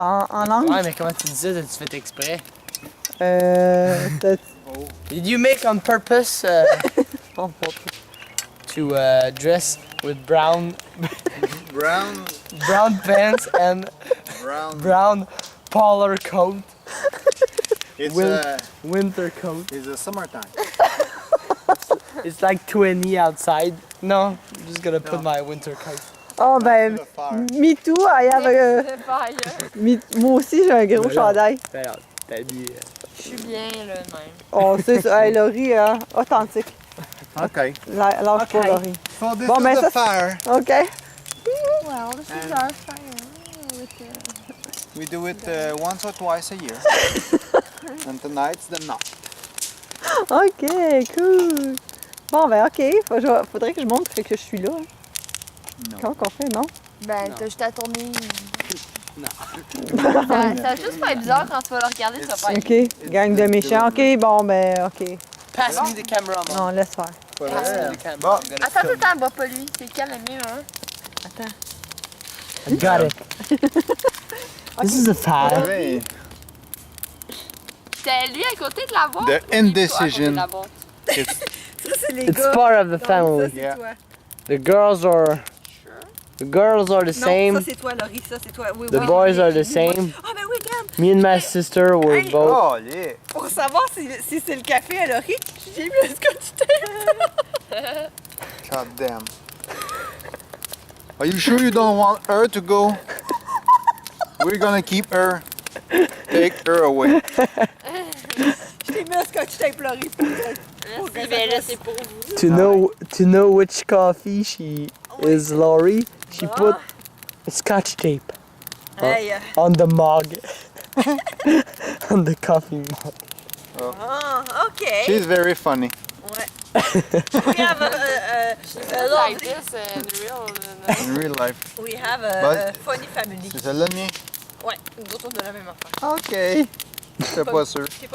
En langue? Ouais, mais comment tu dis ça? T'as-tu fait exprès? T'as- Did you make on purpose to dress with brown pants and brown polar coat, It's winter coat? it's a summertime. It's like 20 outside. No, I'm just gonna put my winter coat. Oh ben, The fire. me too, I have moi aussi j'ai un gros Ben là. chandail. Ben là, t'as dit. Je suis bien là de même. Oh, c'est ça. Hey, Laurie, authentique. Okay. Lâche pas, Laurie. So this Bon, is ben, the ça, fire. OK. Well, this is our fire. We do it once or twice a year. And tonight's the night. OK, cool. Bon, ben, OK. Faudrait que je montre que je suis là. Non. Comment qu'on fait, non? Ben, Non. t'as juste à tourner. Non. Ça va juste faire bizarre quand tu vas le regarder, ça va faire. OK. Gang de méchants. OK, bon, ben, OK. Pass me the camera, mom. Non, laisse faire. Pass me the camera. Bon. I'm gonna Attends, film. attends, bat pas lui. C'est quel le mieux, hein? Attends. I got it. This is a fire. Ouais. C'était lui à côté de la boîte? The ou lui, toi, à côté de indecision. la boîte? Ça, c'est les It's part of the family. Yeah. The girls are the same. c'est toi, Laurie. Ça, c'est toi. Oui, The boys are the same. Ah, ben oui, regarde. Me and my sister were Hey. both. Oh yeah. Pour savoir si c'est le café à Laurie, j'ai mis un scotch tape. God damn. Are you sure you don't want her to go? We're gonna keep her. Take her away. Je t'ai mis un scotch tape, Laurie. Merci, ben là, c'est pour vous. To know which coffee she is Laurie, she put scotch tape Hey. on the mug. On the coffee mug. Ah, OK. She's very funny. We have Like this in real. In real life. we have But- funny family. C'est celle-là le mien? Ouais, nous autres, on a la même affaire. Ok. Je suis pas sûr. C'est pas